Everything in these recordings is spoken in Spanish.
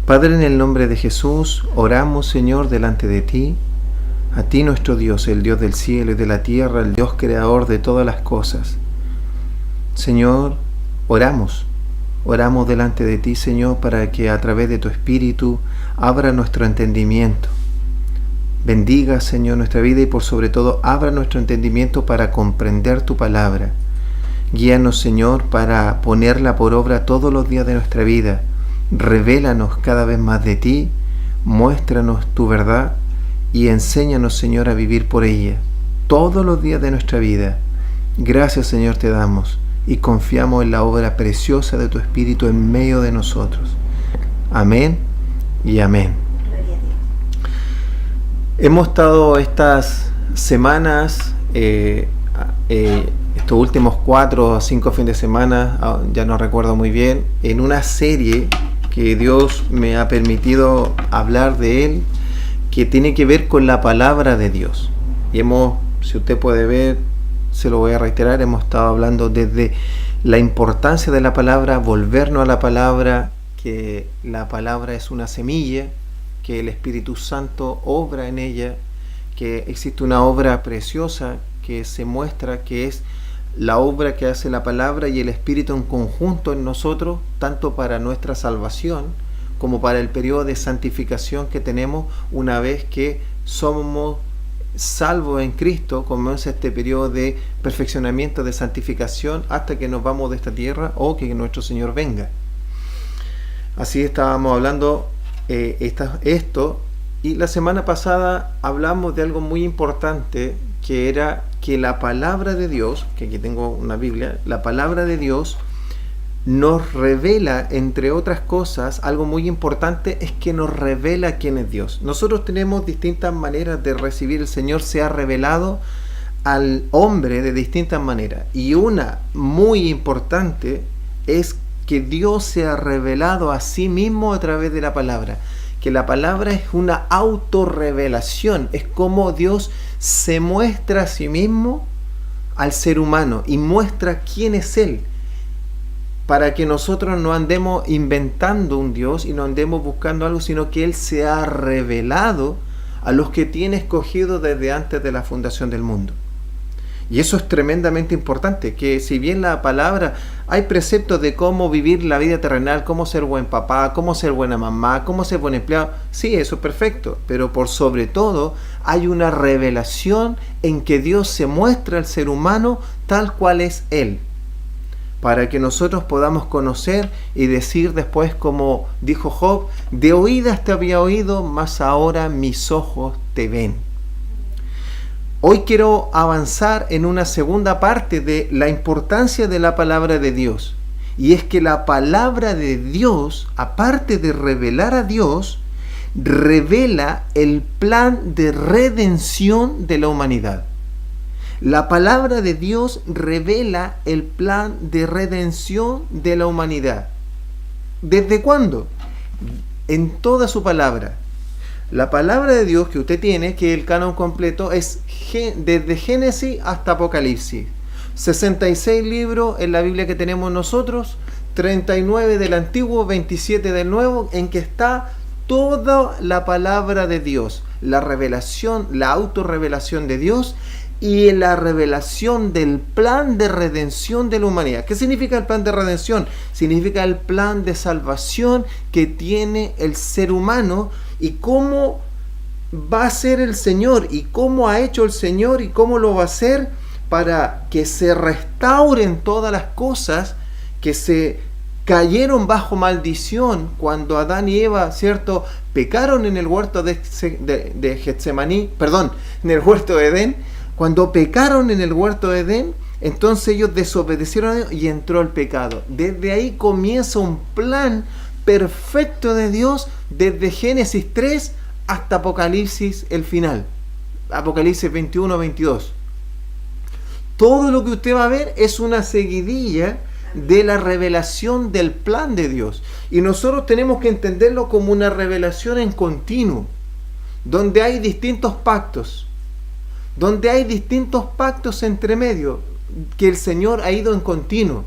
Padre, en el nombre de Jesús, oramos, Señor, delante de ti, a ti nuestro Dios, el Dios del cielo y de la tierra, el Dios creador de todas las cosas. Señor, oramos delante de ti, Señor, para que a través de tu Espíritu abra nuestro entendimiento. Bendiga, Señor, nuestra vida y por sobre todo abra nuestro entendimiento para comprender tu palabra. Guíanos, Señor, para ponerla por obra todos los días de nuestra vida. Revélanos cada vez más de ti, muéstranos tu verdad y enséñanos, Señor, a vivir por ella todos los días de nuestra vida. Gracias, Señor, te damos y confiamos en la obra preciosa de tu Espíritu en medio de nosotros. Amén y amén. Hemos estado estas semanas, estos últimos 4 o 5 fines de semana, ya no recuerdo muy bien, en una serie que Dios me ha permitido hablar de él, que tiene que ver con la palabra de Dios. Y si usted puede ver, se lo voy a reiterar, hemos estado hablando desde la importancia de la palabra, volvernos a la palabra, que la palabra es una semilla, que el Espíritu Santo obra en ella, que existe una obra preciosa que se muestra que es la obra que hace la palabra y el Espíritu en conjunto en nosotros, tanto para nuestra salvación como para el periodo de santificación que tenemos una vez que somos salvos en Cristo. Comienza este periodo de perfeccionamiento, de santificación, hasta que nos vamos de esta tierra o que nuestro Señor venga. Así estábamos hablando esto, y la semana pasada hablamos de algo muy importante, que era que la palabra de Dios, que aquí tengo una Biblia, la palabra de Dios nos revela, entre otras cosas, algo muy importante, es que nos revela quién es Dios. Nosotros tenemos distintas maneras de recibir. El Señor se ha revelado al hombre de distintas maneras, y una muy importante es que Dios se ha revelado a sí mismo a través de la palabra, que la palabra es una autorrevelación, es como Dios se muestra a sí mismo al ser humano y muestra quién es Él, para que nosotros no andemos inventando un Dios y no andemos buscando algo, sino que Él se ha revelado a los que tiene escogido desde antes de la fundación del mundo. Y eso es tremendamente importante, que si bien la palabra, hay preceptos de cómo vivir la vida terrenal, cómo ser buen papá, cómo ser buena mamá, cómo ser buen empleado, sí, eso es perfecto, pero por sobre todo hay una revelación en que Dios se muestra al ser humano tal cual es Él, para que nosotros podamos conocer y decir después, como dijo Job, de oídas te había oído, mas ahora mis ojos te ven. Hoy quiero avanzar en una segunda parte de la importancia de la palabra de Dios. Y es que la palabra de Dios, aparte de revelar a Dios, revela el plan de redención de la humanidad. La palabra de Dios revela el plan de redención de la humanidad. ¿Desde cuándo? En toda su palabra. La palabra de Dios que usted tiene, que el canon completo, es desde Génesis hasta Apocalipsis. 66 libros en la Biblia que tenemos nosotros, 39 del Antiguo, 27 del Nuevo, en que está toda la palabra de Dios, la revelación, la autorrevelación de Dios y la revelación del plan de redención de la humanidad. ¿Qué significa el plan de redención? Significa el plan de salvación que tiene el ser humano, y cómo va a ser el Señor, y cómo ha hecho el Señor, y cómo lo va a hacer para que se restauren todas las cosas que se cayeron bajo maldición cuando Adán y Eva, ¿cierto?, pecaron en el huerto de Getsemaní, en el huerto de Edén. Cuando pecaron en el huerto de Edén, entonces ellos desobedecieron a Dios y entró el pecado. Desde ahí comienza un plan perfecto de Dios, desde Génesis 3 hasta Apocalipsis, el final, Apocalipsis 21-22. Todo lo que usted va a ver es una seguidilla de la revelación del plan de Dios, y nosotros tenemos que entenderlo como una revelación en continuo, donde hay distintos pactos, entre medio, que el Señor ha ido en continuo.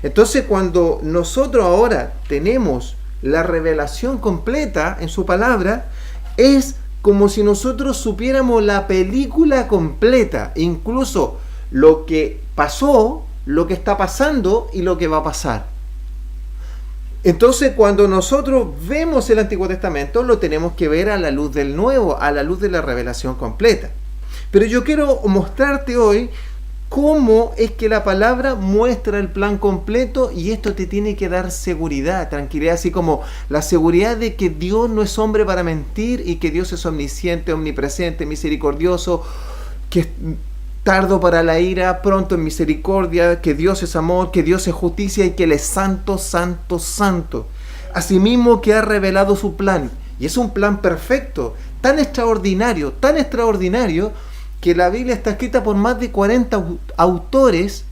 Entonces, cuando nosotros ahora tenemos la revelación completa en su palabra, es como si nosotros supiéramos la película completa, incluso lo que pasó, lo que está pasando y lo que va a pasar. Entonces, cuando nosotros vemos el Antiguo Testamento, lo tenemos que ver a la luz del Nuevo, a la luz de la revelación completa. Pero yo quiero mostrarte hoy cómo es que la palabra muestra el plan completo, y esto te tiene que dar seguridad, tranquilidad, así como la seguridad de que Dios no es hombre para mentir y que Dios es omnisciente, omnipresente, misericordioso, que es tardo para la ira, pronto en misericordia, que Dios es amor, que Dios es justicia y que Él es santo, santo, santo. Asimismo que ha revelado su plan, y es un plan perfecto, tan extraordinario, que la Biblia está escrita por más de 40 autores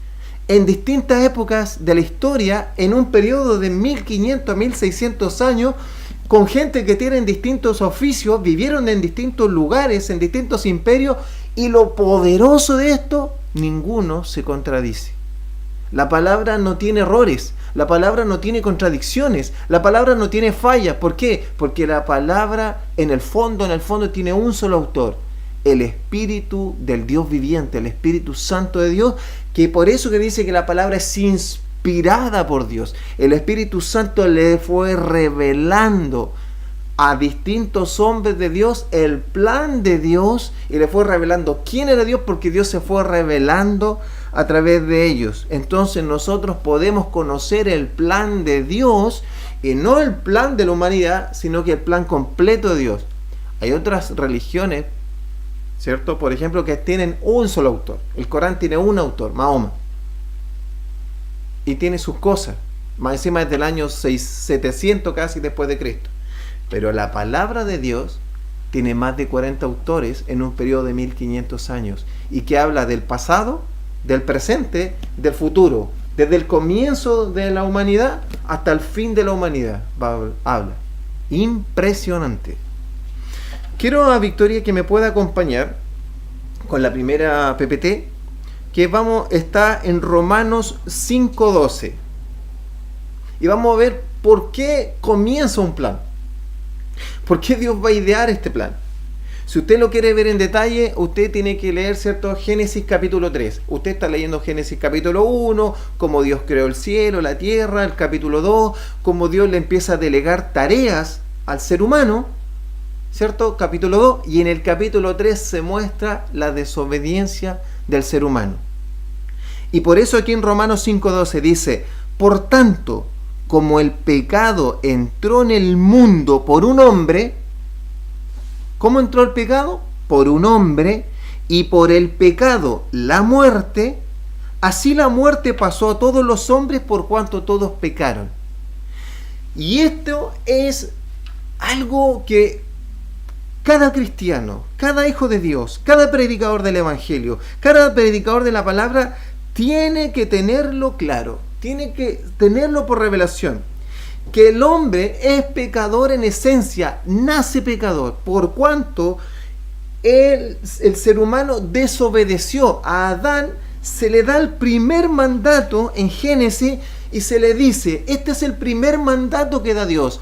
en distintas épocas de la historia, en un periodo de 1500 a 1600 años, con gente que tienen distintos oficios, vivieron en distintos lugares, en distintos imperios, y lo poderoso de esto, ninguno se contradice. La palabra no tiene errores, la palabra no tiene contradicciones, la palabra no tiene fallas. ¿Por qué? Porque la palabra en el fondo tiene un solo autor, el Espíritu del Dios viviente, el Espíritu Santo de Dios, que por eso que dice que la palabra es inspirada por Dios. El Espíritu Santo le fue revelando a distintos hombres de Dios el plan de Dios, y le fue revelando quién era Dios, porque Dios se fue revelando a través de ellos. Entonces nosotros podemos conocer el plan de Dios, y no el plan de la humanidad, sino que el plan completo de Dios. Hay otras religiones, ¿cierto? Por ejemplo, que tienen un solo autor. El Corán tiene un autor, Mahoma, y tiene sus cosas. Más encima es del año 700 casi después de Cristo. Pero la palabra de Dios tiene más de 40 autores en un periodo de 1500 años, y que habla del pasado, del presente, del futuro, desde el comienzo de la humanidad hasta el fin de la humanidad. Habla. Impresionante. Quiero a Victoria que me pueda acompañar con la primera PPT, que está en Romanos 5:12. Y vamos a ver por qué comienza un plan. ¿Por qué Dios va a idear este plan? Si usted lo quiere ver en detalle, usted tiene que leer, ¿cierto?, Génesis capítulo 3. Usted está leyendo Génesis capítulo 1, cómo Dios creó el cielo, la tierra, el capítulo 2, cómo Dios le empieza a delegar tareas al ser humano, ¿cierto? Capítulo 2, y en el capítulo 3 se muestra la desobediencia del ser humano. Y por eso aquí en Romanos 5:12 dice: por tanto, como el pecado entró en el mundo por un hombre. ¿Cómo entró el pecado? Por un hombre, y por el pecado la muerte, así la muerte pasó a todos los hombres por cuanto todos pecaron. Y esto es algo que cada cristiano, cada hijo de Dios, cada predicador del Evangelio, cada predicador de la palabra tiene que tenerlo claro, tiene que tenerlo por revelación. Que el hombre es pecador en esencia, nace pecador, por cuanto el ser humano desobedeció. A Adán se le da el primer mandato en Génesis y se le dice: este es el primer mandato que da Dios.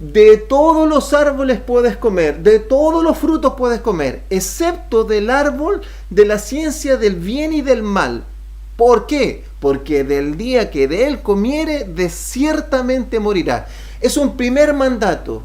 De todos los árboles puedes comer, de todos los frutos puedes comer, excepto del árbol de la ciencia del bien y del mal. ¿Por qué? Porque del día que de él comiere, de ciertamente morirá. Es un primer mandato.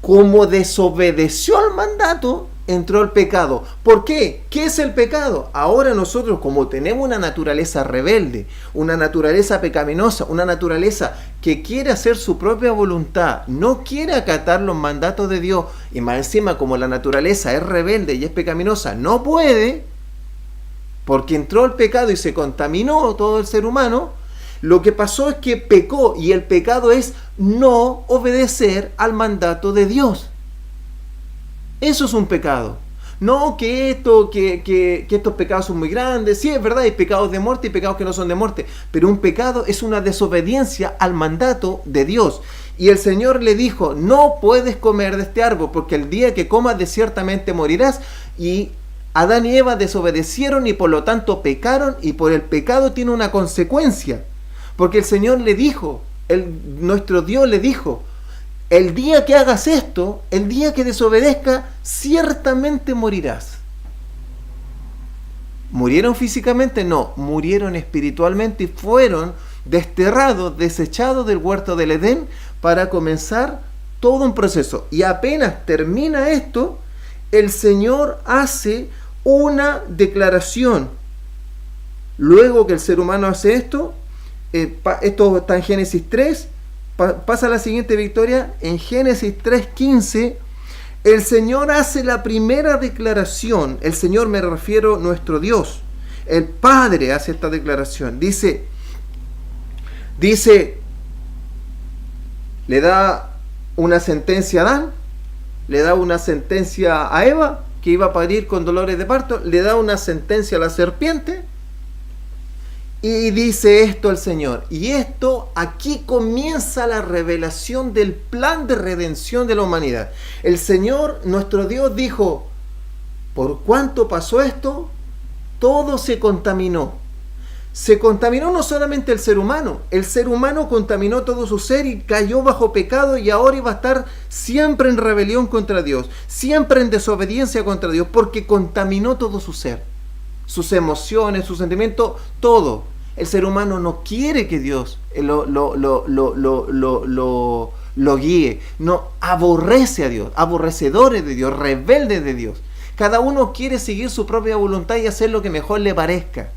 Como desobedeció al mandato, entró el pecado. ¿Por qué? ¿Qué es el pecado? Ahora nosotros, como tenemos una naturaleza rebelde, una naturaleza pecaminosa, una naturaleza que quiere hacer su propia voluntad, no quiere acatar los mandatos de Dios, y más encima, como la naturaleza es rebelde y es pecaminosa, no puede, porque entró el pecado y se contaminó todo el ser humano. Lo que pasó es que pecó, y el pecado es no obedecer al mandato de Dios. Eso es un pecado. No que estos pecados son muy grandes. Sí, es verdad, hay pecados de muerte y pecados que no son de muerte, pero un pecado es una desobediencia al mandato de Dios. Y el Señor le dijo: no puedes comer de este árbol, porque el día que comas de ciertamente morirás. Y Adán y Eva desobedecieron y por lo tanto pecaron, y por el pecado tiene una consecuencia. Porque el Señor le dijo: nuestro Dios le dijo: el día que hagas esto, el día que desobedezca, ciertamente morirás. ¿Murieron físicamente? No, murieron espiritualmente y fueron desterrados, desechados del huerto del Edén para comenzar todo un proceso. Y apenas termina esto, el Señor hace una declaración. Luego que el ser humano hace esto, esto está en Génesis 3, pasa a la siguiente victoria, en Génesis 3:15, el Señor hace la primera declaración. El Señor, me refiero a nuestro Dios, el Padre hace esta declaración. Dice, le da una sentencia a Adán, le da una sentencia a Eva, que iba a parir con dolores de parto, le da una sentencia a la serpiente, y dice esto el Señor. Y esto, aquí comienza la revelación del plan de redención de la humanidad. El Señor, nuestro Dios, dijo: por cuanto pasó esto, todo se contaminó. Se contaminó no solamente el ser humano contaminó todo su ser y cayó bajo pecado, y ahora iba a estar siempre en rebelión contra Dios, siempre en desobediencia contra Dios, porque contaminó todo su ser, sus emociones, sus sentimientos, todo. El ser humano no quiere que Dios lo guíe, no, aborrece a Dios, aborrecedores de Dios, rebeldes de Dios. Cada uno quiere seguir su propia voluntad y hacer lo que mejor le parezca.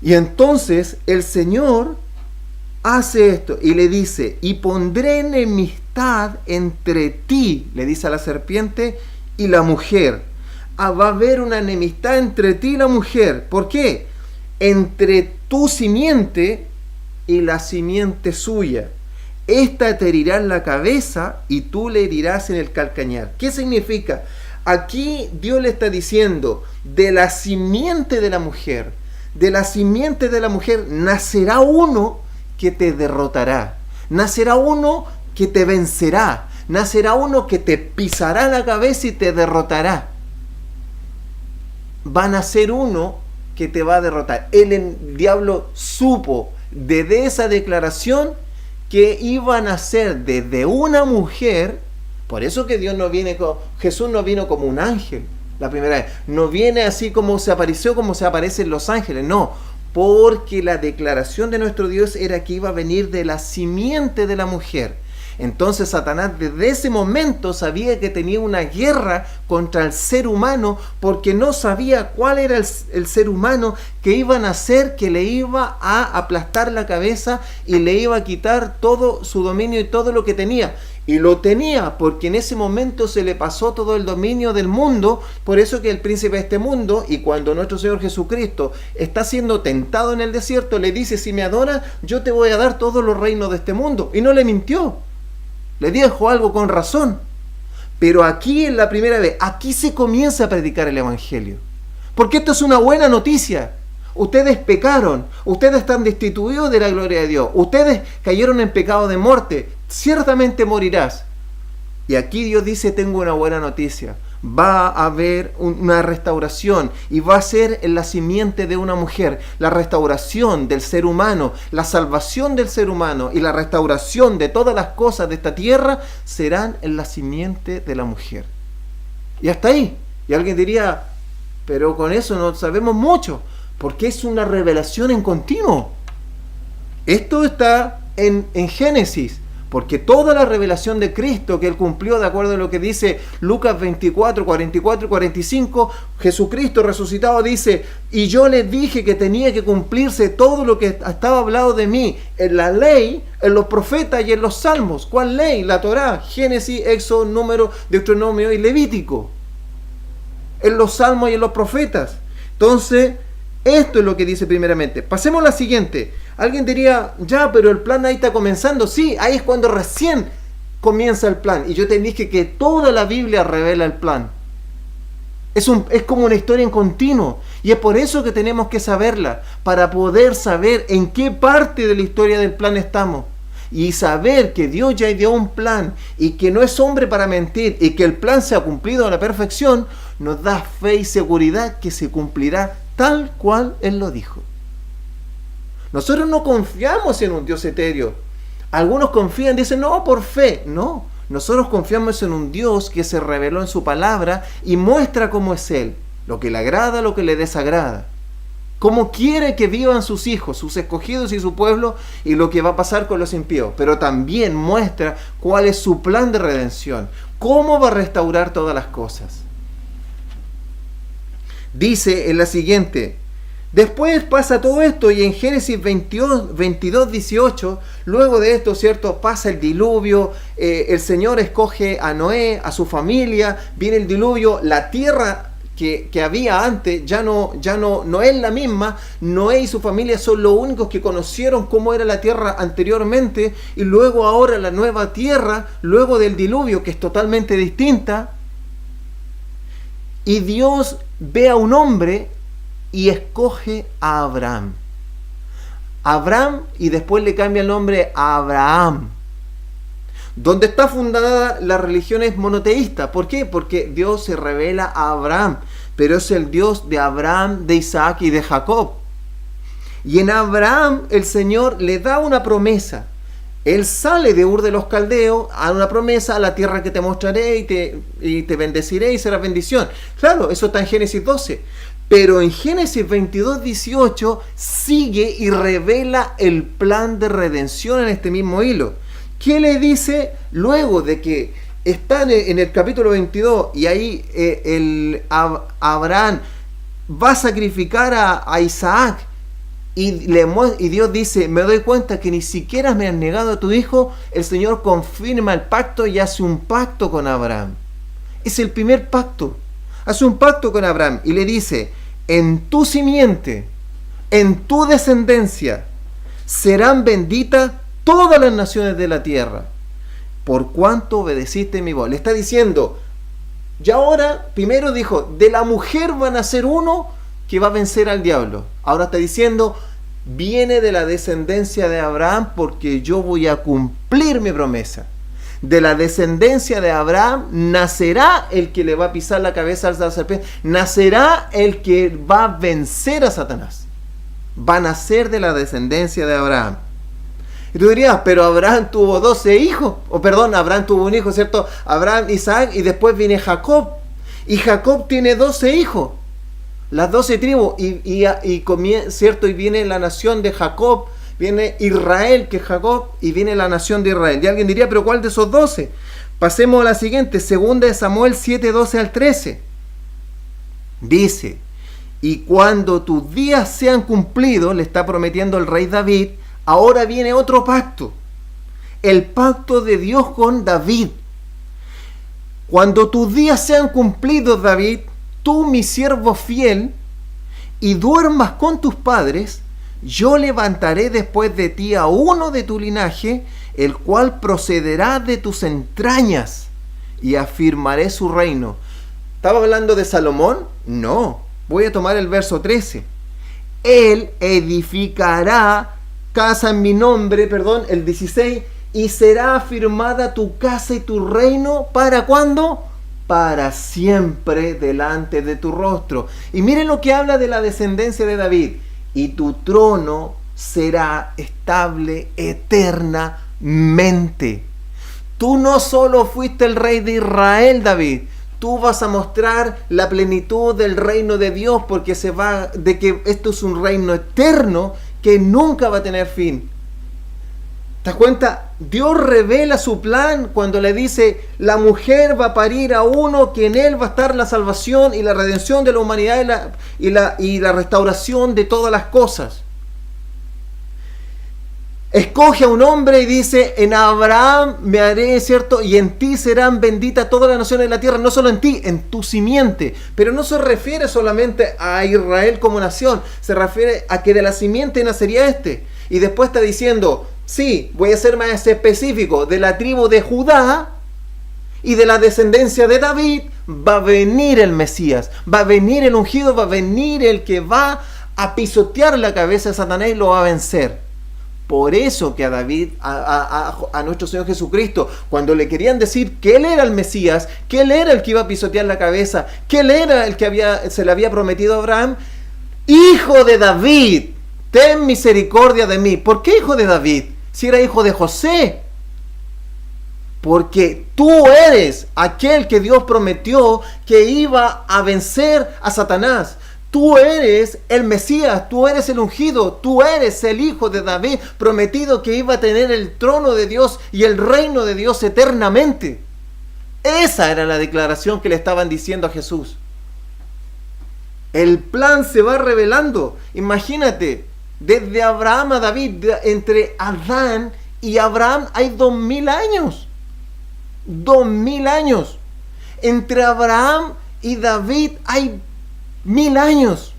Y entonces el Señor hace esto y le dice: y pondré enemistad entre ti, le dice a la serpiente, y la mujer. Va a haber una enemistad entre ti y la mujer. ¿Por qué? Entre tu simiente y la simiente suya. Esta te herirá en la cabeza y tú le herirás en el calcañar. ¿Qué significa? Aquí Dios le está diciendo: de la simiente de la mujer, nacerá uno que te derrotará, nacerá uno que te vencerá, nacerá uno que te pisará la cabeza y te derrotará. Va a nacer uno que te va a derrotar. El diablo supo desde esa declaración que iba a nacer desde una mujer. Por eso que Jesús no vino como un ángel la primera vez, no viene así como se apareció, como se aparecen los ángeles, no, porque la declaración de nuestro Dios era que iba a venir de la simiente de la mujer. Entonces Satanás desde ese momento sabía que tenía una guerra contra el ser humano, porque no sabía cuál era el ser humano que iba a nacer, que le iba a aplastar la cabeza y le iba a quitar todo su dominio y todo lo que tenía. Y lo tenía porque en ese momento se le pasó todo el dominio del mundo. Por eso que el príncipe de este mundo, y cuando nuestro Señor Jesucristo está siendo tentado en el desierto, le dice: si me adoras, yo te voy a dar todos los reinos de este mundo. Y no le mintió, le dijo algo con razón. Pero aquí en la primera vez, aquí se comienza a predicar el Evangelio, porque esto es una buena noticia. Ustedes pecaron, ustedes están destituidos de la gloria de Dios, ustedes cayeron en pecado de muerte, ciertamente morirás. Y aquí Dios dice: tengo una buena noticia, va a haber una restauración, y va a ser en la simiente de una mujer. La restauración del ser humano, la salvación del ser humano y la restauración de todas las cosas de esta tierra serán en la simiente de la mujer. Y hasta ahí. Y alguien diría: pero con eso no sabemos mucho, porque es una revelación en continuo. Esto está en Génesis, porque toda la revelación de Cristo que Él cumplió, de acuerdo a lo que dice Lucas 24, 44 y 45, Jesucristo resucitado dice: y yo les dije que tenía que cumplirse todo lo que estaba hablado de mí en la ley, en los profetas y en los salmos. ¿Cuál ley? La Torá, Génesis, Éxodo, Número, Deuteronomio y Levítico. En los salmos y en los profetas. Entonces, esto es lo que dice primeramente. Pasemos a la siguiente. Alguien diría: ya, pero el plan ahí está comenzando. Sí, ahí es cuando recién comienza el plan. Y yo te dije que toda la Biblia revela el plan. Es como una historia en continuo. Y es por eso que tenemos que saberla, para poder saber en qué parte de la historia del plan estamos. Y saber que Dios ya dio un plan y que no es hombre para mentir, y que el plan se ha cumplido a la perfección, nos da fe y seguridad que se cumplirá tal cual Él lo dijo. Nosotros no confiamos en un Dios etéreo. Algunos confían, dicen, no, por fe. No, nosotros confiamos en un Dios que se reveló en su palabra y muestra cómo es Él, lo que le agrada, lo que le desagrada, cómo quiere que vivan sus hijos, sus escogidos y su pueblo, y lo que va a pasar con los impíos. Pero también muestra cuál es su plan de redención, cómo va a restaurar todas las cosas. Dice en la siguiente, después pasa todo esto y en Génesis 22, 18, luego de esto, ¿cierto? Pasa el diluvio, el Señor escoge a Noé, a su familia, viene el diluvio, la tierra que había antes ya no es la misma. Noé y su familia son los únicos que conocieron cómo era la tierra anteriormente, y luego ahora la nueva tierra, luego del diluvio, que es totalmente distinta. Y Dios ve a un hombre y escoge a Abraham. Abraham, y después le cambia el nombre a Abraham. Donde está fundada la religión es monoteísta. ¿Por qué? Porque Dios se revela a Abraham, pero es el Dios de Abraham, de Isaac y de Jacob. Y en Abraham el Señor le da una promesa. Él sale de Ur de los Caldeos a una promesa: a la tierra que te mostraré y te bendeciré y será bendición. Claro, eso está en Génesis 12. Pero en Génesis 22, 18 sigue y revela el plan de redención en este mismo hilo. ¿Qué le dice luego de que están en el capítulo 22 y ahí Abraham va a sacrificar a Isaac? Y Dios dice: me doy cuenta que ni siquiera me has negado a tu hijo. El Señor confirma el pacto y hace un pacto con Abraham. Es el primer pacto. Hace un pacto con Abraham y le dice: en tu simiente, en tu descendencia, serán benditas todas las naciones de la tierra, por cuanto obedeciste mi voz. Le está diciendo, y ahora, primero dijo, de la mujer va a nacer uno que va a vencer al diablo. Ahora está diciendo, viene de la descendencia de Abraham, porque yo voy a cumplir mi promesa. De la descendencia de Abraham nacerá el que le va a pisar la cabeza a la serpiente, nacerá el que va a vencer a Satanás. Va a nacer de la descendencia de Abraham. Y tú dirías, pero Abraham tuvo 12 hijos, Abraham tuvo un hijo, ¿cierto? Abraham, Isaac, y después viene Jacob. Y Jacob tiene 12 hijos, las 12 tribus, ¿cierto? Y viene la nación de Jacob, viene Israel, que es Jacob, y viene la nación de Israel. Y alguien diría, pero ¿cuál de esos 12? Pasemos a la siguiente, 2 Samuel 7, 12 al 13. Dice, y cuando tus días sean cumplidos, le está prometiendo el rey David, ahora viene otro pacto, el pacto de Dios con David. Cuando tus días sean cumplidos, David, tú, mi siervo fiel, y duermas con tus padres, yo levantaré después de ti a uno de tu linaje, el cual procederá de tus entrañas, y afirmaré su reino. ¿Estaba hablando de Salomón? No. Voy a tomar el verso 13. Él edificará casa en mi nombre, el 16, y será afirmada tu casa y tu reino, ¿para cuándo? Para siempre delante de tu rostro. Y miren lo que habla de la descendencia de David. Y tu trono será estable eternamente. Tú no solo fuiste el rey de Israel, David, tú vas a mostrar la plenitud del reino de Dios, porque de que esto es un reino eterno que nunca va a tener fin. ¿Te das cuenta? Dios revela su plan cuando le dice, la mujer va a parir a uno que en él va a estar la salvación y la redención de la humanidad y la restauración de todas las cosas. Escoge a un hombre y dice, en Abraham me haré, ¿cierto? Y en ti serán benditas todas las naciones de la tierra, no solo en ti, en tu simiente. Pero no se refiere solamente a Israel como nación, se refiere a que de la simiente nacería este. Y después está diciendo, sí, voy a ser más específico, de la tribu de Judá y de la descendencia de David va a venir el Mesías, va a venir el ungido, va a venir el que va a pisotear la cabeza de Satanás y lo va a vencer. Por eso que a David, a nuestro Señor Jesucristo, cuando le querían decir que Él era el Mesías, que Él era el que iba a pisotear la cabeza, que Él era el que se le había prometido a Abraham, hijo de David, ten misericordia de mí. ¿Por qué hijo de David? Si era hijo de José. Porque tú eres aquel que Dios prometió que iba a vencer a Satanás. Tú eres el Mesías, tú eres el ungido, tú eres el hijo de David prometido que iba a tener el trono de Dios y el reino de Dios eternamente. Esa era la declaración que le estaban diciendo a Jesús. El plan se va revelando. Imagínate, desde Abraham a David, entre Adán y Abraham hay 2000 años. 2000 años. Entre Abraham y David hay 1000 años.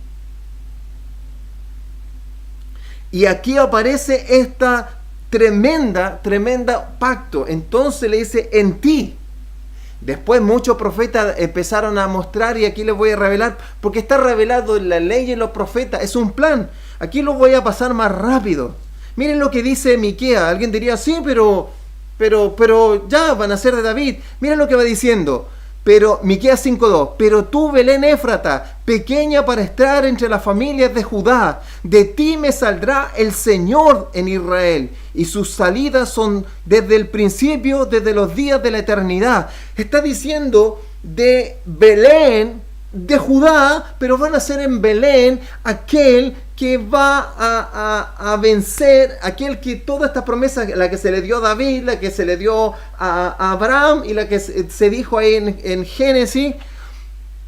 Y aquí aparece esta tremenda pacto. Entonces le dice, en ti. Después muchos profetas empezaron a mostrar, y aquí les voy a revelar, porque está revelado en la ley y en los profetas, es un plan. Aquí lo voy a pasar más rápido. Miren lo que dice Miqueas. Alguien diría, sí, pero ya van a ser de David. Miren lo que va diciendo. Pero Miqueas 5:2, pero tú, Belén Éfrata, pequeña para estar entre las familias de Judá, de ti me saldrá el Señor en Israel, y sus salidas son desde el principio, desde los días de la eternidad. Está diciendo de Belén, de Judá, pero van a ser en Belén aquel que va a vencer, aquel que toda esta promesa, la que se le dio a David, la que se le dio a Abraham y la que se dijo ahí en Génesis,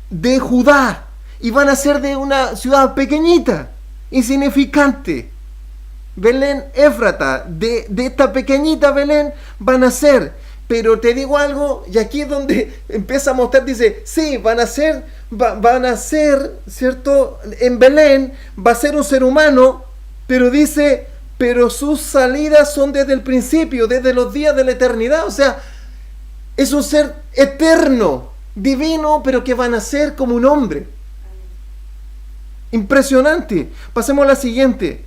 de Judá. Y van a ser de una ciudad pequeñita, insignificante. Belén Éfrata, de esta pequeñita Belén van a ser. Pero te digo algo, y aquí es donde empieza a mostrar, dice, sí, van a ser, ¿cierto? En Belén va a ser un ser humano, pero dice, pero sus salidas son desde el principio, desde los días de la eternidad. O sea, es un ser eterno, divino, pero que van a ser como un hombre. Impresionante. Pasemos a la siguiente.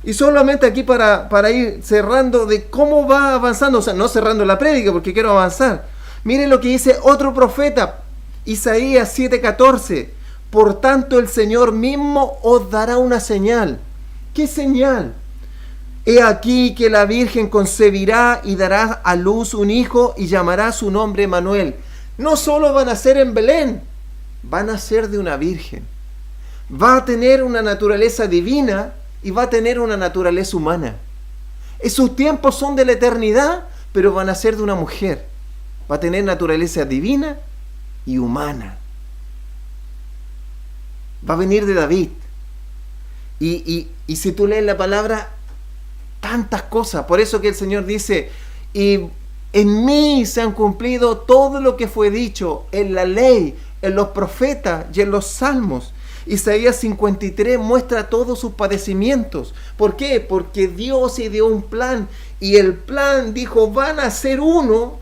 Y solamente aquí para ir cerrando de cómo va avanzando, o sea, no cerrando la prédica porque quiero avanzar. Miren lo que dice otro profeta, Isaías 7:14. Por tanto, el Señor mismo os dará una señal. ¿Qué señal? He aquí que la Virgen concebirá y dará a luz un hijo y llamará su nombre Emmanuel. No solo van a ser en Belén, van a ser de una virgen. Va a tener una naturaleza divina y va a tener una naturaleza humana. Esos tiempos son de la eternidad, pero van a ser de una mujer. Va a tener naturaleza divina y humana. Va a venir de David. Y si tú lees la palabra, tantas cosas. Por eso que el Señor dice, y en mí se han cumplido todo lo que fue dicho en la ley, en los profetas y en los salmos. Isaías 53 muestra todos sus padecimientos. ¿Por qué? Porque Dios ideó un plan, y el plan dijo, van a ser uno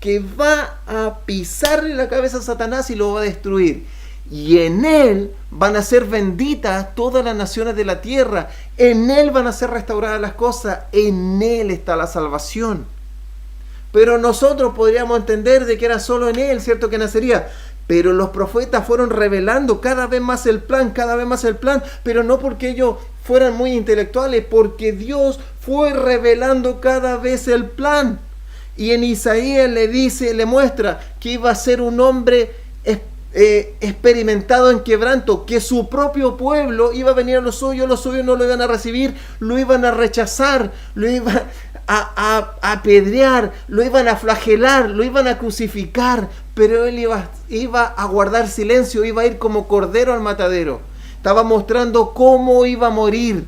que va a pisarle la cabeza a Satanás y lo va a destruir. Y en él van a ser benditas todas las naciones de la tierra. En él van a ser restauradas las cosas. En él está la salvación. Pero nosotros podríamos entender de que era solo en él, ¿cierto? Que nacería. Pero los profetas fueron revelando cada vez más el plan, pero no porque ellos fueran muy intelectuales, porque Dios fue revelando cada vez el plan. Y en Isaías le muestra que iba a ser un hombre experimentado en quebranto, que su propio pueblo iba a venir a los suyos no lo iban a recibir, lo iban a rechazar, lo iban a apedrear, lo iban a flagelar, lo iban a crucificar, pero él iba a guardar silencio, iba a ir como cordero al matadero. Estaba mostrando cómo iba a morir,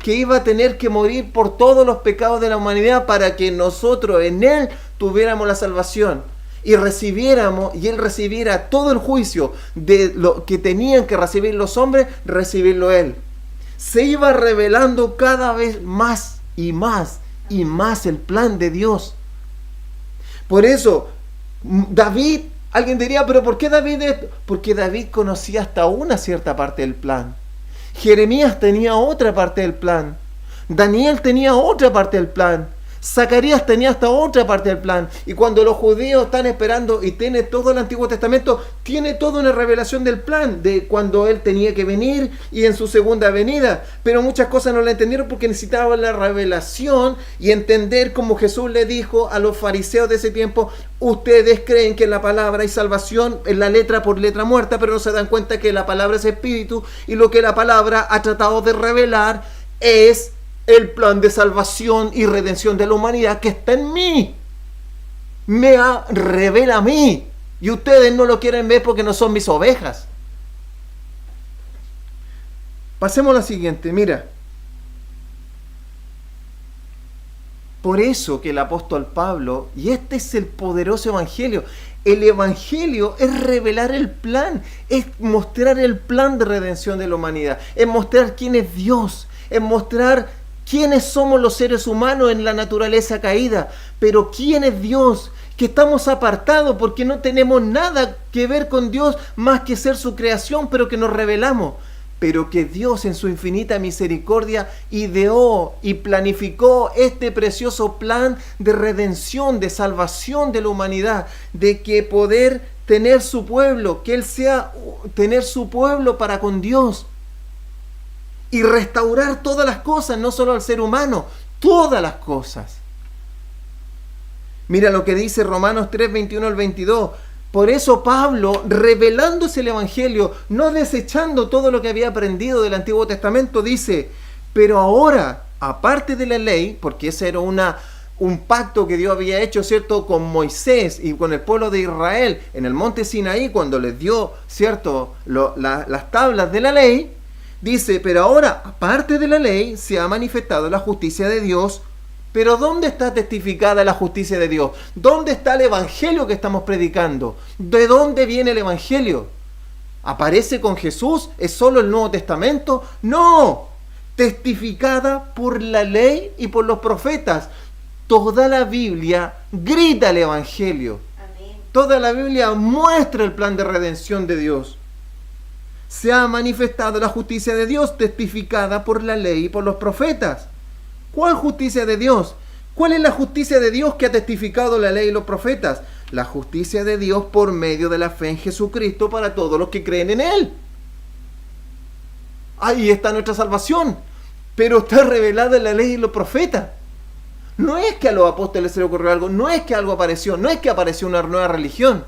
que iba a tener que morir por todos los pecados de la humanidad para que nosotros en él tuviéramos la salvación y él recibiera todo el juicio de lo que tenían que recibir los hombres, recibirlo él. Se iba revelando cada vez más y más y más el plan de Dios. Por eso David, alguien diría, pero ¿por qué David esto? Porque David conocía hasta una cierta parte del plan. Jeremías tenía otra parte del plan. Daniel tenía otra parte del plan. Zacarías tenía hasta otra parte del plan. Y cuando los judíos están esperando y tiene todo el Antiguo Testamento, tiene toda una revelación del plan de cuando Él tenía que venir y en su segunda venida. Pero muchas cosas no la entendieron porque necesitaban la revelación y entender, como Jesús le dijo a los fariseos de ese tiempo: ustedes creen que en la palabra hay salvación, en la letra por letra muerta, pero no se dan cuenta que la palabra es espíritu, y lo que la palabra ha tratado de revelar es el plan de salvación y redención de la humanidad que está en mí. Revela a mí. Y ustedes no lo quieren ver porque no son mis ovejas. Pasemos a la siguiente, mira. Por eso que el apóstol Pablo, y este es el poderoso evangelio, el evangelio es revelar el plan, es mostrar el plan de redención de la humanidad, es mostrar quién es Dios, es mostrar quiénes somos los seres humanos en la naturaleza caída, pero quién es Dios, que estamos apartados porque no tenemos nada que ver con Dios más que ser su creación, pero que nos revelamos. Pero que Dios en su infinita misericordia ideó y planificó este precioso plan de redención, de salvación de la humanidad, de que poder tener su pueblo, que Él sea tener su pueblo para con Dios y restaurar todas las cosas, no solo al ser humano, todas las cosas. Mira lo que dice Romanos 3, 21 al 22. Por eso Pablo, revelándose el evangelio, no desechando todo lo que había aprendido del Antiguo Testamento, dice: pero ahora, aparte de la ley, porque ese era un pacto que Dios había hecho, ¿cierto?, con Moisés y con el pueblo de Israel en el monte Sinaí, cuando les dio, ¿cierto?, las tablas de la ley. Dice: pero ahora, aparte de la ley, se ha manifestado la justicia de Dios. Pero ¿dónde está testificada la justicia de Dios? ¿Dónde está el evangelio que estamos predicando? ¿De dónde viene el evangelio? ¿Aparece con Jesús? ¿Es solo el Nuevo Testamento? ¡No! Testificada por la ley y por los profetas. Toda la Biblia grita el evangelio. Amén. Toda la Biblia muestra el plan de redención de Dios. Se ha manifestado la justicia de Dios, testificada por la ley y por los profetas. ¿Cuál justicia de Dios? ¿Cuál es la justicia de Dios que ha testificado la ley y los profetas? La justicia de Dios por medio de la fe en Jesucristo para todos los que creen en Él. Ahí está nuestra salvación, pero está revelada en la ley y los profetas. No es que a los apóstoles se les ocurrió algo, no es que algo apareció, no es que apareció una nueva religión.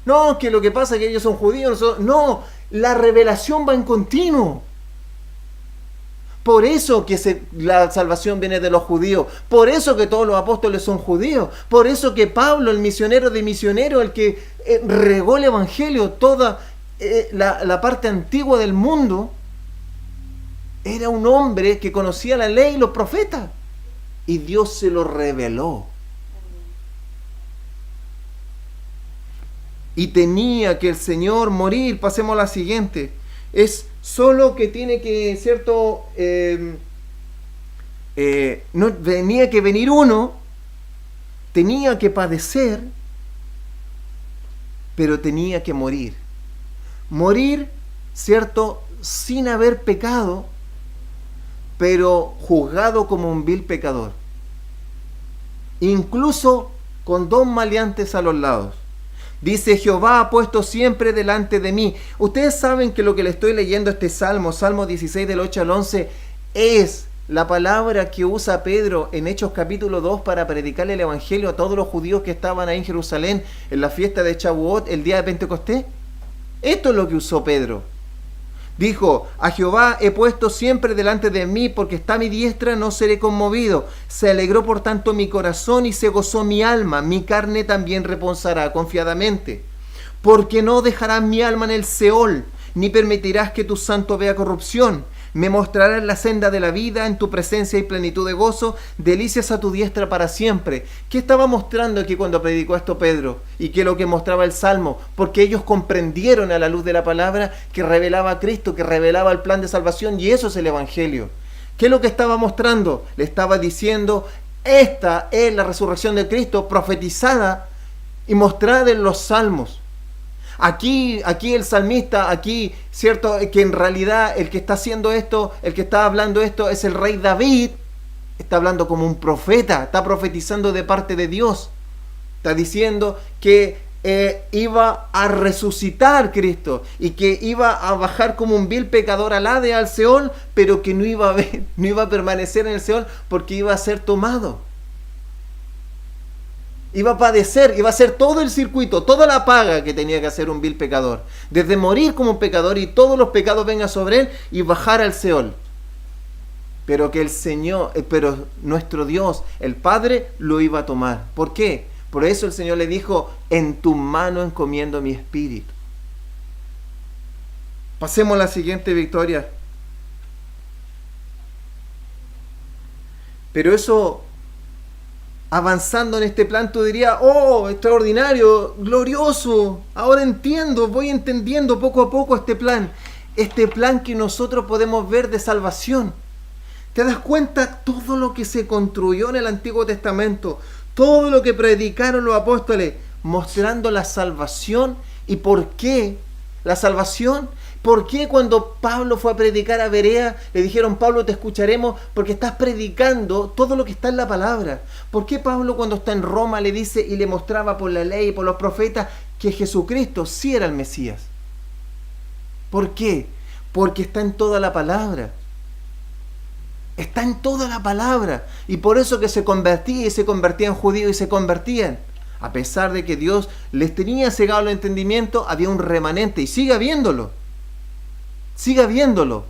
No, que lo que pasa es que ellos son judíos. No, la revelación va en continuo. Por eso que la salvación viene de los judíos. Por eso que todos los apóstoles son judíos. Por eso que Pablo, el misionero de misioneros, el que regó el evangelio, toda la parte antigua del mundo, era un hombre que conocía la ley y los profetas. Y Dios se lo reveló. Y tenía que el Señor morir. Pasemos a la siguiente. Es solo que tiene que, ¿cierto? No tenía que venir uno, tenía que padecer, pero tenía que morir. Morir, ¿cierto? Sin haber pecado, pero juzgado como un vil pecador. Incluso con dos maleantes a los lados. Dice: Jehová ha puesto siempre delante de mí. Ustedes saben que lo que le estoy leyendo, este Salmo 16 del 8 al 11, es la palabra que usa Pedro en Hechos capítulo 2 para predicarle el evangelio a todos los judíos que estaban ahí en Jerusalén en la fiesta de Shavuot, el día de Pentecostés. Esto es lo que usó Pedro. Dijo: a Jehová he puesto siempre delante de mí, porque está a mi diestra, no seré conmovido. Se alegró por tanto mi corazón y se gozó mi alma. Mi carne también reposará confiadamente. Porque no dejarás mi alma en el Seol, ni permitirás que tu santo vea corrupción. Me mostrarás la senda de la vida, en tu presencia y plenitud de gozo, delicias a tu diestra para siempre. ¿Qué estaba mostrando aquí cuando predicó esto Pedro? ¿Y qué es lo que mostraba el Salmo? Porque ellos comprendieron a la luz de la palabra que revelaba a Cristo, que revelaba el plan de salvación, y eso es el Evangelio. ¿Qué es lo que estaba mostrando? Le estaba diciendo: esta es la resurrección de Cristo, profetizada y mostrada en los Salmos. Aquí el salmista, aquí, ¿cierto?, que en realidad el que está haciendo esto, el que está hablando esto es el rey David, Está hablando como un profeta, está profetizando de parte de Dios. Está diciendo que iba a resucitar Cristo y que iba a bajar como un vil pecador al Hades, al Seol, pero que no iba a permanecer en el Seol porque iba a ser tomado. Iba a padecer, iba a hacer todo el circuito, toda la paga que tenía que hacer un vil pecador. Desde morir como un pecador y todos los pecados vengan sobre él y bajar al Seol. Pero que el Señor, pero nuestro Dios, el Padre, lo iba a tomar. ¿Por qué? Por eso el Señor le dijo, en tu mano encomiendo mi espíritu. Pasemos a la siguiente victoria. Pero eso, avanzando en este plan, tú dirías, oh, extraordinario, glorioso, ahora entiendo, voy entendiendo poco a poco este plan que nosotros podemos ver de salvación. ¿Te das cuenta todo lo que se construyó en el Antiguo Testamento? Todo lo que predicaron los apóstoles, mostrando la salvación. ¿Y por qué la salvación? ¿Por qué cuando Pablo fue a predicar a Berea le dijeron, Pablo, te escucharemos porque estás predicando todo lo que está en la palabra? ¿Por qué Pablo cuando está en Roma le dice y le mostraba por la ley y por los profetas que Jesucristo sí era el Mesías? ¿Por qué? Porque está en toda la palabra. Está en toda la palabra. Y por eso que se convertía y se convertían judíos y se convertían. A pesar de que Dios les tenía cegado el entendimiento, había un remanente y sigue habiéndolo. Sigue habiéndolo.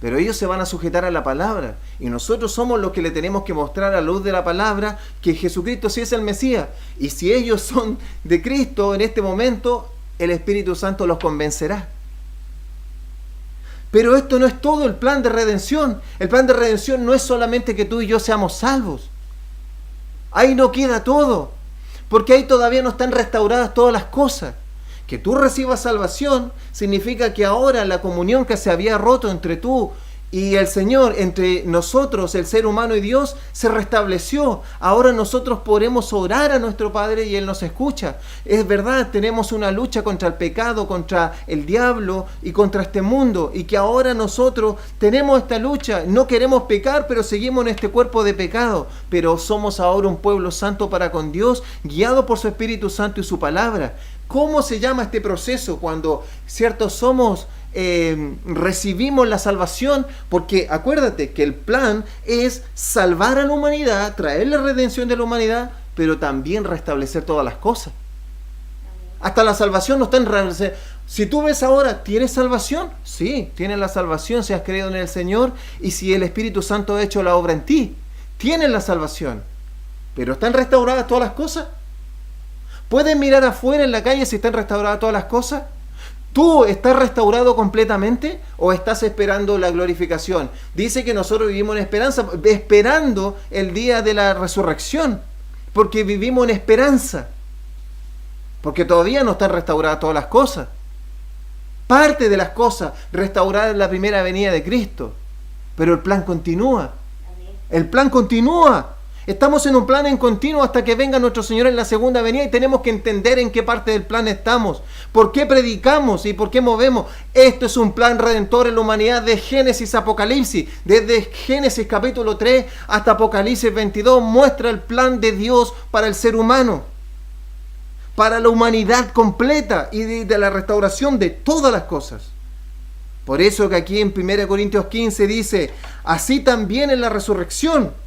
Pero ellos se van a sujetar a la palabra. Y nosotros somos los que le tenemos que mostrar a la luz de la palabra que Jesucristo sí es el Mesías. Y si ellos son de Cristo en este momento, el Espíritu Santo los convencerá. Pero esto no es todo el plan de redención. El plan de redención no es solamente que tú y yo seamos salvos. Ahí no queda todo. Porque ahí todavía no están restauradas todas las cosas. Que tú recibas salvación significa que ahora la comunión que se había roto entre tú y el Señor, entre nosotros, el ser humano y Dios, se restableció. Ahora nosotros podemos orar a nuestro Padre y Él nos escucha. Es verdad, tenemos una lucha contra el pecado, contra el diablo y contra este mundo. Y que ahora nosotros tenemos esta lucha. No queremos pecar, pero seguimos en este cuerpo de pecado. Pero somos ahora un pueblo santo para con Dios, guiado por su Espíritu Santo y su palabra. ¿Cómo se llama este proceso cuando, cierto, recibimos la salvación? Porque acuérdate que el plan es salvar a la humanidad, traer la redención de la humanidad, pero también restablecer todas las cosas. Hasta la salvación no está en restablecer. Si tú ves ahora, ¿tienes salvación? Sí, tienes la salvación si has creído en el Señor y si el Espíritu Santo ha hecho la obra en ti. Tienes la salvación, pero ¿están restauradas todas las cosas? ¿Puedes mirar afuera en la calle si están restauradas todas las cosas? ¿Tú estás restaurado completamente o estás esperando la glorificación? Dice que nosotros vivimos en esperanza, esperando el día de la resurrección, porque vivimos en esperanza, porque todavía no están restauradas todas las cosas. Parte de las cosas restauradas en la primera venida de Cristo, pero el plan continúa. El plan continúa. Estamos en un plan en continuo hasta que venga nuestro Señor en la segunda venida y tenemos que entender en qué parte del plan estamos, por qué predicamos y por qué movemos. Esto es un plan redentor en la humanidad de Génesis a Apocalipsis. Desde Génesis capítulo 3 hasta Apocalipsis 22 muestra el plan de Dios para el ser humano, para la humanidad completa y de la restauración de todas las cosas. Por eso que aquí en 1 Corintios 15 dice, así también en la resurrección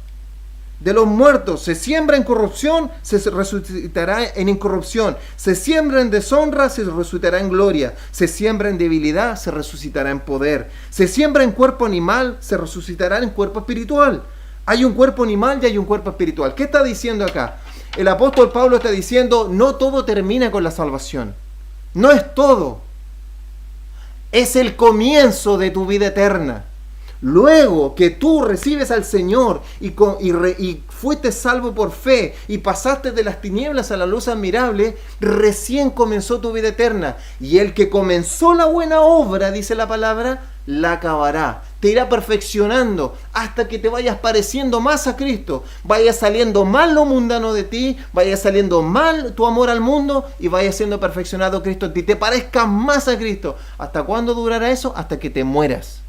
de los muertos, se siembra en corrupción, se resucitará en incorrupción, se siembra en deshonra, se resucitará en gloria, se siembra en debilidad, se resucitará en poder, se siembra en cuerpo animal, se resucitará en cuerpo espiritual. Hay un cuerpo animal y hay un cuerpo espiritual. ¿Qué está diciendo acá? El apóstol Pablo está diciendo, no todo termina con la salvación, no es todo, es el comienzo de tu vida eterna. Luego que tú recibes al Señor y fuiste salvo por fe y pasaste de las tinieblas a la luz admirable, recién comenzó tu vida eterna. Y el que comenzó la buena obra, dice la palabra, la acabará. Te irá perfeccionando hasta que te vayas pareciendo más a Cristo. Vaya saliendo mal lo mundano de ti, vaya saliendo mal tu amor al mundo y vaya siendo perfeccionado Cristo en ti. Te parezcas más a Cristo. ¿Hasta cuándo durará eso? Hasta que te mueras.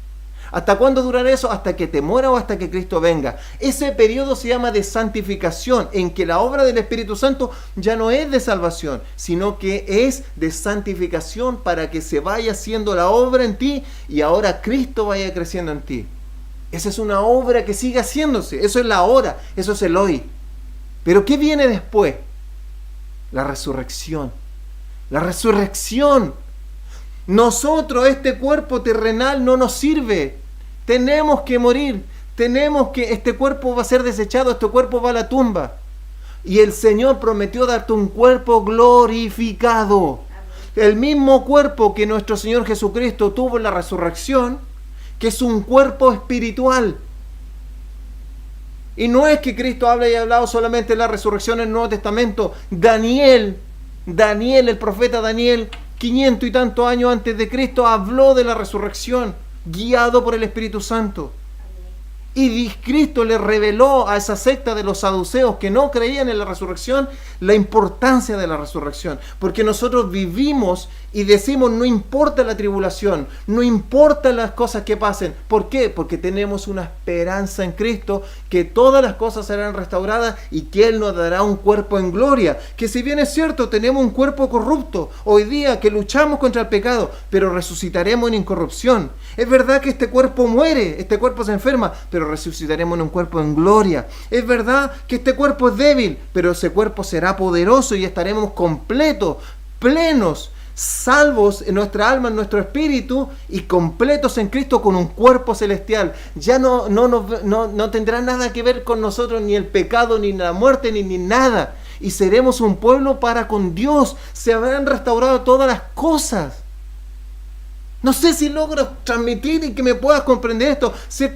¿Hasta cuándo durará eso? Hasta que te muera o hasta que Cristo venga. Ese periodo se llama de santificación, en que la obra del Espíritu Santo ya no es de salvación, sino que es de santificación para que se vaya haciendo la obra en ti y ahora Cristo vaya creciendo en ti. Esa es una obra que sigue haciéndose. Eso es la hora, eso es el hoy. Pero ¿qué viene después? La resurrección. La resurrección. Nosotros, este cuerpo terrenal no nos sirve. Tenemos que morir. Este cuerpo va a ser desechado, este cuerpo va a la tumba. Y el Señor prometió darte un cuerpo glorificado. El mismo cuerpo que nuestro Señor Jesucristo tuvo en la resurrección, que es un cuerpo espiritual. Y no es que Cristo haya hablado solamente de la resurrección en el Nuevo Testamento. Daniel, el profeta Daniel, 500 y tantos años antes de Cristo, habló de la resurrección, guiado por el Espíritu Santo. Y Cristo le reveló a esa secta de los saduceos que no creían en la resurrección la importancia de la resurrección. Porque nosotros vivimos y decimos no importa la tribulación, no importa las cosas que pasen. ¿Por qué? Porque tenemos una esperanza en Cristo, que todas las cosas serán restauradas y que Él nos dará un cuerpo en gloria. Que si bien es cierto, tenemos un cuerpo corrupto hoy día, que luchamos contra el pecado, pero resucitaremos en incorrupción. Es verdad que este cuerpo muere, este cuerpo se enferma, pero resucitaremos en un cuerpo en gloria. Es verdad que este cuerpo es débil, pero ese cuerpo será poderoso y estaremos completos, plenos, salvos en nuestra alma, en nuestro espíritu y completos en Cristo con un cuerpo celestial. Ya no tendrá nada que ver con nosotros, ni el pecado, ni la muerte, ni nada. Y seremos un pueblo para con Dios. Se habrán restaurado todas las cosas. No sé si logro transmitir y que me puedas comprender esto. Se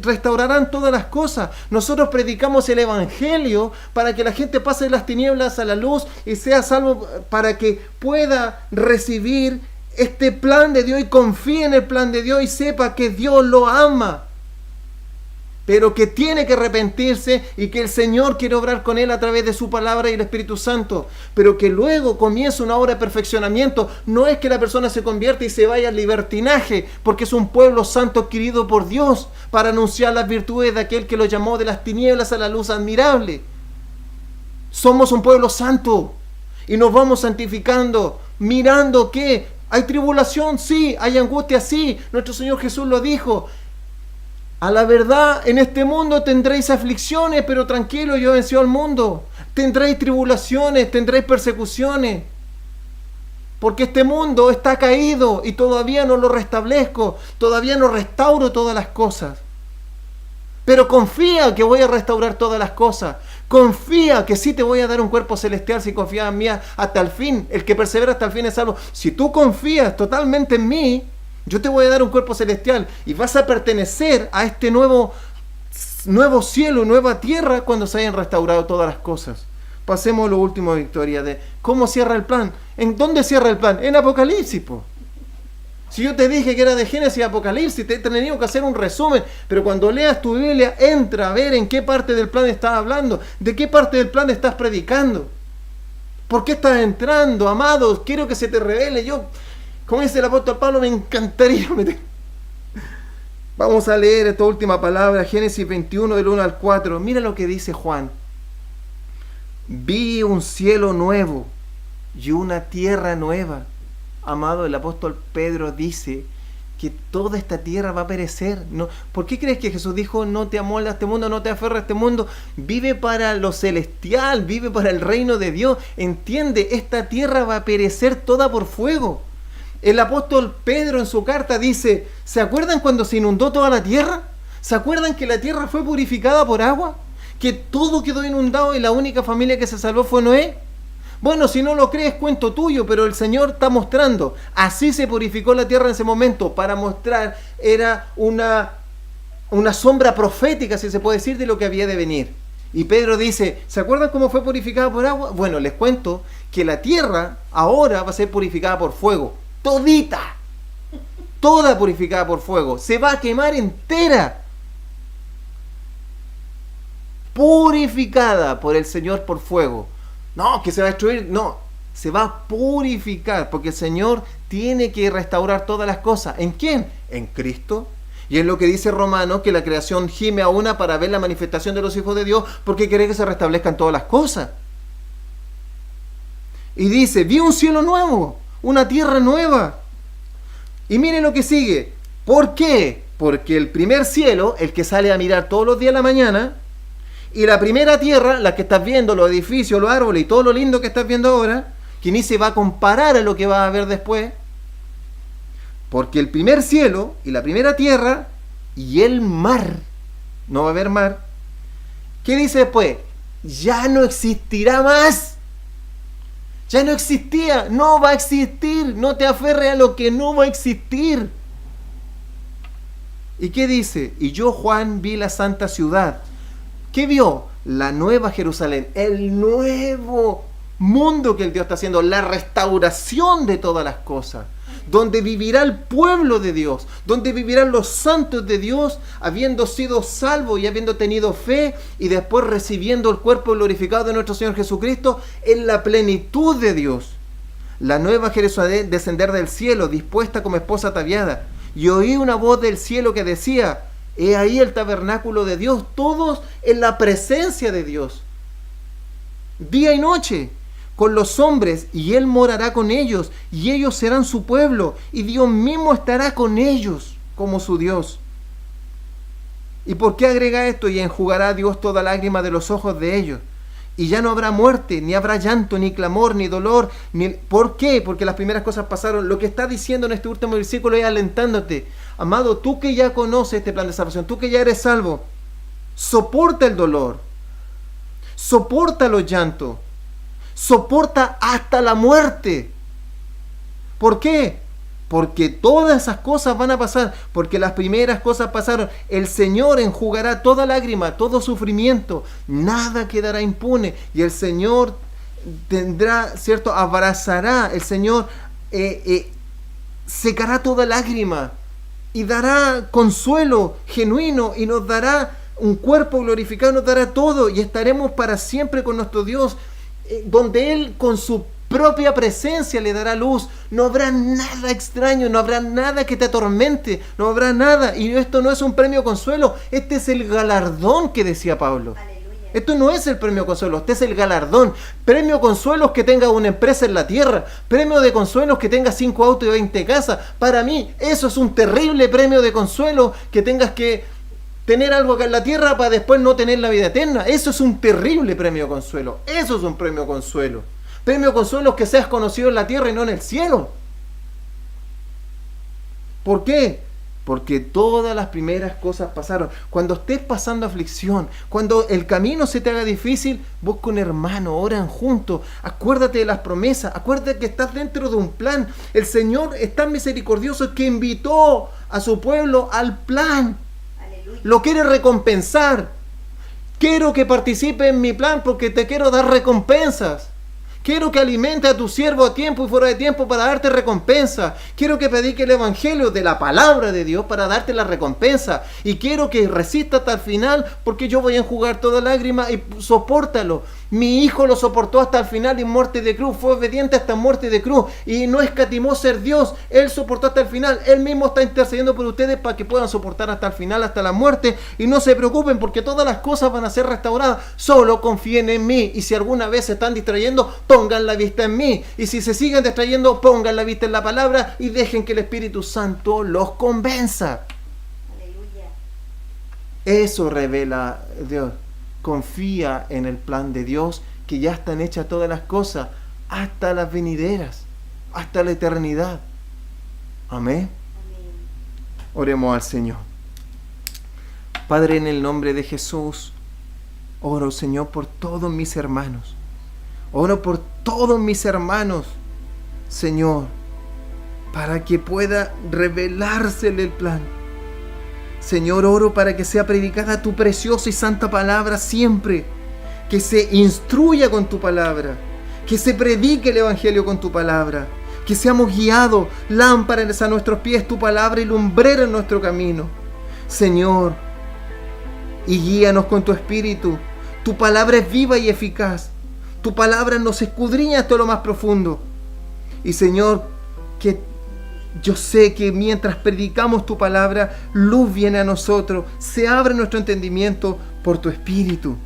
restaurarán todas las cosas. Nosotros predicamos el Evangelio para que la gente pase de las tinieblas a la luz y sea salvo, para que pueda recibir este plan de Dios y confíe en el plan de Dios y sepa que Dios lo ama, pero que tiene que arrepentirse y que el Señor quiere obrar con él a través de su palabra y el Espíritu Santo, pero que luego comienza una obra de perfeccionamiento. No es que la persona se convierta y se vaya al libertinaje, porque es un pueblo santo adquirido por Dios para anunciar las virtudes de aquel que lo llamó de las tinieblas a la luz admirable. Somos un pueblo santo y nos vamos santificando, mirando que hay tribulación, sí, hay angustia, sí. Nuestro Señor Jesús lo dijo. A la verdad, en este mundo tendréis aflicciones, pero tranquilo, yo vencí al mundo. Tendréis tribulaciones, tendréis persecuciones. Porque este mundo está caído y todavía no lo restablezco, todavía no restauro todas las cosas. Pero confía que voy a restaurar todas las cosas. Confía que sí te voy a dar un cuerpo celestial si confías en mí hasta el fin. El que persevera hasta el fin es salvo. Si tú confías totalmente en mí, yo te voy a dar un cuerpo celestial y vas a pertenecer a este nuevo cielo, nueva tierra cuando se hayan restaurado todas las cosas. Pasemos a lo último, Victoria, de cómo cierra el plan. ¿En dónde cierra el plan? En Apocalipsis, po. Si yo te dije que era de Génesis y Apocalipsis, te he tenido que hacer un resumen, pero cuando leas tu Biblia, entra a ver en qué parte del plan estás hablando, de qué parte del plan estás predicando. ¿Por qué estás entrando, amados? Quiero que se te revele. Como dice el apóstol Pablo, me encantaría meter. Vamos a leer esta última palabra, Génesis 21, del 1 al 4. Mira lo que dice Juan. Vi un cielo nuevo y una tierra nueva. Amado, el apóstol Pedro dice que toda esta tierra va a perecer. No, ¿por qué crees que Jesús dijo, no te amoldes a este mundo, no te aferres a este mundo? Vive para lo celestial, vive para el reino de Dios. Entiende, esta tierra va a perecer toda por fuego. El apóstol Pedro en su carta dice, ¿se acuerdan cuando se inundó toda la tierra? ¿Se acuerdan que la tierra fue purificada por agua? ¿Que todo quedó inundado y la única familia que se salvó fue Noé? Bueno, si no lo crees, cuento tuyo, pero el Señor está mostrando. Así se purificó la tierra en ese momento, para mostrar, era una sombra profética, si se puede decir, de lo que había de venir. Y Pedro dice, ¿se acuerdan cómo fue purificada por agua? Bueno, les cuento que la tierra ahora va a ser purificada por fuego. Todita, toda purificada por fuego, se va a quemar entera, purificada por el Señor por fuego. No, que se va a destruir, no, se va a purificar, porque el Señor tiene que restaurar todas las cosas. ¿En quién? En Cristo. Y es lo que dice Romanos, que la creación gime a una para ver la manifestación de los hijos de Dios, porque quiere que se restablezcan todas las cosas. Y dice, vi un cielo nuevo, una tierra nueva. Y miren lo que sigue. ¿Por qué? Porque el primer cielo, el que sale a mirar todos los días a la mañana, y la primera tierra, la que estás viendo, los edificios, los árboles y todo lo lindo que estás viendo ahora, que ni se va a comparar a lo que va a haber después, porque el primer cielo y la primera tierra y el mar, no va a haber mar, ¿qué dice después? Ya no existirá más. Ya no existía, no va a existir. No te aferres a lo que no va a existir. ¿Y qué dice? Y yo, Juan, vi la santa ciudad. ¿Qué vio? La nueva Jerusalén, el nuevo mundo que el Dios está haciendo, la restauración de todas las cosas, donde vivirá el pueblo de Dios, donde vivirán los santos de Dios, habiendo sido salvos y habiendo tenido fe, y después recibiendo el cuerpo glorificado de nuestro Señor Jesucristo en la plenitud de Dios. La nueva Jerusalén descender del cielo, dispuesta como esposa ataviada. Y oí una voz del cielo que decía, he ahí el tabernáculo de Dios, todos en la presencia de Dios, día y noche, con los hombres, y Él morará con ellos, y ellos serán su pueblo, y Dios mismo estará con ellos como su Dios. ¿Y por qué agrega esto? Y enjugará a Dios toda lágrima de los ojos de ellos. Y ya no habrá muerte, ni habrá llanto, ni clamor, ni dolor. ¿Por qué? Porque las primeras cosas pasaron. Lo que está diciendo en este último versículo es alentándote. Amado, tú que ya conoces este plan de salvación, tú que ya eres salvo, soporta el dolor, soporta los llantos, soporta hasta la muerte. ¿Por qué? Porque todas esas cosas van a pasar, porque las primeras cosas pasaron. El Señor enjugará toda lágrima, todo sufrimiento, nada quedará impune, y el Señor tendrá, ¿cierto? Abrazará, el Señor secará toda lágrima y dará consuelo genuino y nos dará un cuerpo glorificado, nos dará todo, y estaremos para siempre con nuestro Dios, donde Él con su propia presencia le dará luz. No habrá nada extraño, no habrá nada que te atormente, no habrá nada. Y esto no es un premio consuelo, este es el galardón que decía Pablo. Aleluya. Esto no es el premio consuelo, este es el galardón. Premio consuelo es que tengas una empresa en la tierra, premio de consuelo es que tengas 5 autos y 20 casas. Para mí eso es un terrible premio de consuelo, que tengas que tener algo acá en la tierra para después no tener la vida eterna. Eso es un terrible premio de consuelo. Eso es un premio consuelo. Premio consuelo es que seas conocido en la tierra y no en el cielo. ¿Por qué? Porque todas las primeras cosas pasaron. Cuando estés pasando aflicción, cuando el camino se te haga difícil, busca un hermano, oran juntos, acuérdate de las promesas, acuérdate que estás dentro de un plan. El Señor es tan misericordioso que invitó a su pueblo al plan. Lo quiere recompensar. Quiero que participe en mi plan porque te quiero dar recompensas. Quiero que alimente a tu siervo a tiempo y fuera de tiempo para darte recompensa. Quiero que predique el evangelio de la palabra de Dios para darte la recompensa. Y quiero que resista hasta el final, porque yo voy a enjugar toda lágrima, y sopórtalo. Mi hijo lo soportó hasta el final y muerte de cruz. Fue obediente hasta muerte de cruz. Y no escatimó ser Dios. Él soportó hasta el final. Él mismo está intercediendo por ustedes para que puedan soportar hasta el final, hasta la muerte. Y no se preocupen, porque todas las cosas van a ser restauradas. Solo confíen en mí. Y si alguna vez se están distrayendo, pongan la vista en mí. Y si se siguen distrayendo, pongan la vista en la palabra y dejen que el Espíritu Santo los convenza. Aleluya. Eso revela Dios. Confía en el plan de Dios, que ya están hechas todas las cosas, hasta las venideras, hasta la eternidad. Amén. Oremos al Señor. Padre, en el nombre de Jesús, oro, Señor, por todos mis hermanos. Oro por todos mis hermanos, Señor, para que pueda revelársele el plan. Señor, oro para que sea predicada tu preciosa y santa palabra siempre, que se instruya con tu palabra, que se predique el evangelio con tu palabra, que seamos guiados, lámparas a nuestros pies tu palabra y lumbrera en nuestro camino. Señor, y guíanos con tu espíritu. Tu palabra es viva y eficaz. Tu palabra nos escudriña hasta lo más profundo. Y Señor, que Yo sé que mientras predicamos tu palabra, luz viene a nosotros, se abre nuestro entendimiento por tu Espíritu.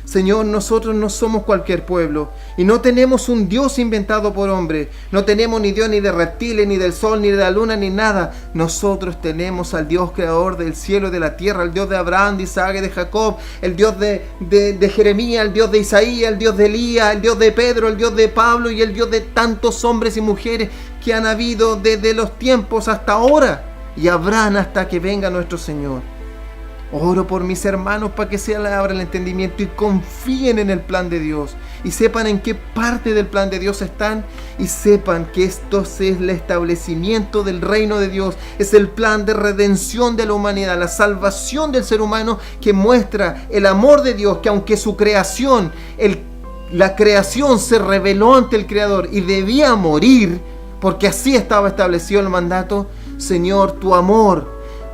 Señor, nosotros no somos cualquier pueblo y no tenemos un Dios inventado por hombre. No tenemos ni Dios ni de reptiles, ni del sol, ni de la luna, ni nada. Nosotros tenemos al Dios creador del cielo y de la tierra, el Dios de Abraham, de Isaac y de Jacob, el Dios de Jeremías, el Dios de Isaías, el Dios de Elías, el Dios de Pedro, el Dios de Pablo y el Dios de tantos hombres y mujeres que han habido desde los tiempos hasta ahora y habrán hasta que venga nuestro Señor. Oro por mis hermanos para que se les abra el entendimiento y confíen en el plan de Dios y sepan en qué parte del plan de Dios están y sepan que esto es el establecimiento del reino de Dios, es el plan de redención de la humanidad, la salvación del ser humano que muestra el amor de Dios, que aunque su creación, la creación se rebeló ante el Creador y debía morir, porque así estaba establecido el mandato, Señor, tu amor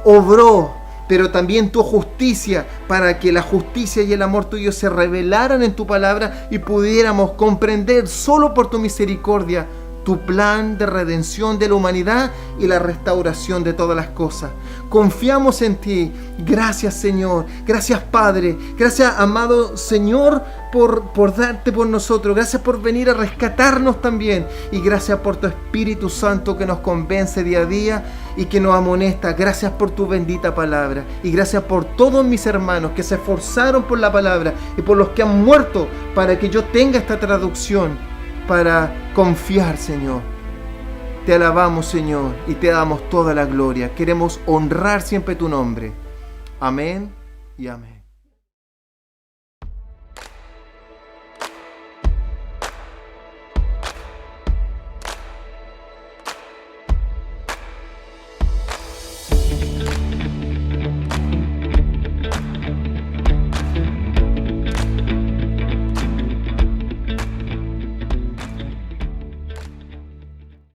obró, pero también tu justicia, para que la justicia y el amor tuyo se revelaran en tu palabra y pudiéramos comprender solo por tu misericordia tu plan de redención de la humanidad y la restauración de todas las cosas. Confiamos en ti. Gracias, Señor. Gracias, Padre. Gracias, amado Señor, por darte por nosotros. Gracias por venir a rescatarnos también. Y gracias por tu Espíritu Santo que nos convence día a día y que nos amonesta. Gracias por tu bendita palabra. Y gracias por todos mis hermanos que se esforzaron por la palabra y por los que han muerto para que yo tenga esta traducción para confiar, Señor. Te alabamos, Señor, y te damos toda la gloria. Queremos honrar siempre tu nombre. Amén y amén.